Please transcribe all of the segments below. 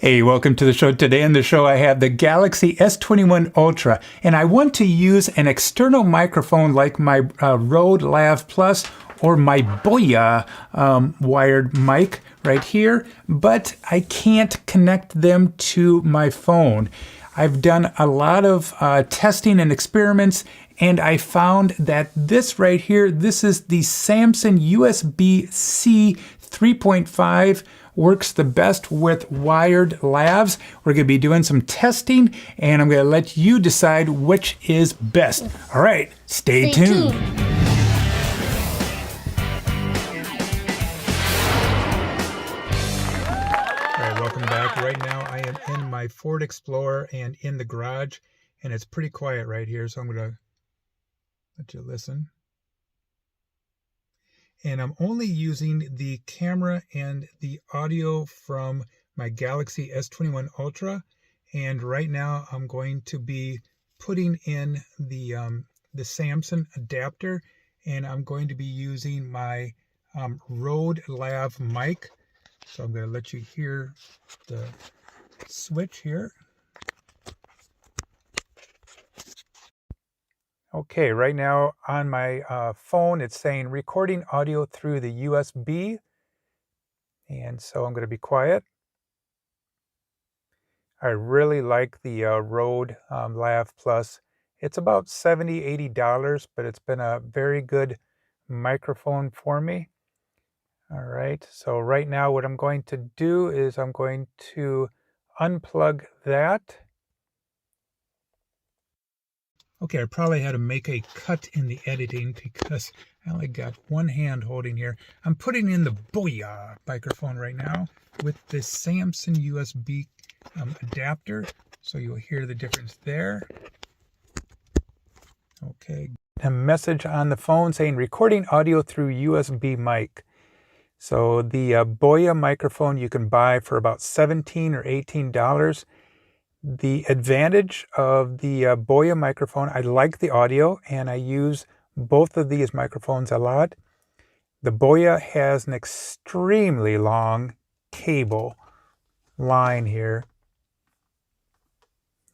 Hey, welcome to the show. Today on the show I have the Galaxy S21 Ultra, and I want to use an external microphone like my Rode Lav Plus or my Boya wired mic right here, but I can't connect them to my phone. I've done a lot of testing and experiments, and I found that this right here, this is the Samsung USB-C 3.5, works the best with wired lavs. We're going to be doing some testing, and I'm going to let you decide which is best. All right, stay tuned. All right, welcome back. Right now I am in my Ford Explorer and in the garage, and it's pretty quiet right here, so I'm going to let you listen. And I'm only using the camera and the audio from my Galaxy S21 Ultra. And right now I'm going to be putting in the Samsung adapter, and I'm going to be using my Rode Lav mic. So I'm going to let you hear the switch here. Okay, right now on my phone, it's saying recording audio through the USB. And so I'm going to be quiet. I really like the Rode Lav Plus. It's about $70, $80, but it's been a very good microphone for me. All right, so right now what I'm going to do is I'm going to unplug that. Okay, I probably had to make a cut in the editing because I only got one hand holding here. I'm putting in the Boya microphone right now with the Samsung USB adapter, so you'll hear the difference there. Okay, a message on the phone saying recording audio through USB mic. So the Boya microphone you can buy for about $17 or $18. The advantage of the Boya microphone, I like the audio, and I use both of these microphones a lot. The Boya has an extremely long cable line here.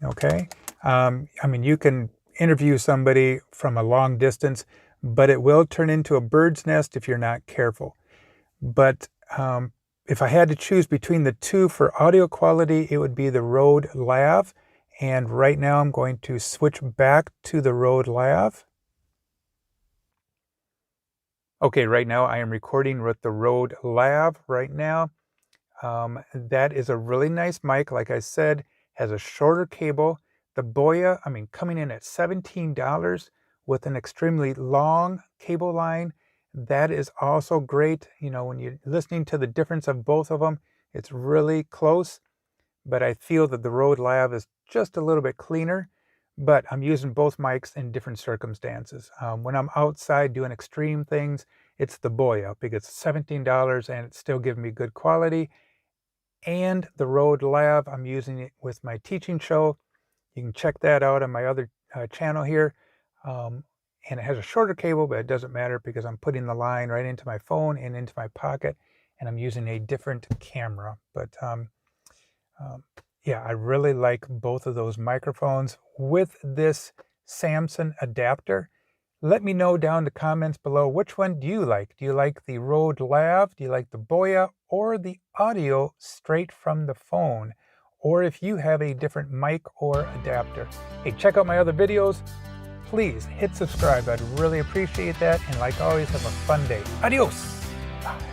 Okay, I mean, you can interview somebody from a long distance, but it will turn into a bird's nest if you're not careful. But if I had to choose between the two for audio quality, it would be the Rode Lav. And right now I'm going to switch back to the Rode Lav. Okay, right now I am recording with the Rode Lav right now. That is a really nice mic. Like I said, has a shorter cable. The Boya, I mean, coming in at $17 with an extremely long cable line. That is also great. You know, when you're listening to the difference of both of them, it's really close. But I feel that the Rode Lav is just a little bit cleaner. But I'm using both mics in different circumstances. When I'm outside doing extreme things, it's the Boya because it's $17 and it's still giving me good quality. And the Rode Lav, I'm using it with my teaching show. You can check that out on my other channel here. And it has a shorter cable, but it doesn't matter because I'm putting the line right into my phone and into my pocket, and I'm using a different camera. But yeah, I really like both of those microphones with this Samsung adapter. Let me know down in the comments below, which one do you like? Do you like the Rode Lav? Do you like the Boya, or the audio straight from the phone? Or if you have a different mic or adapter. Hey, check out my other videos. Please hit subscribe. I'd really appreciate that. And like always, have a fun day. Adios. Bye.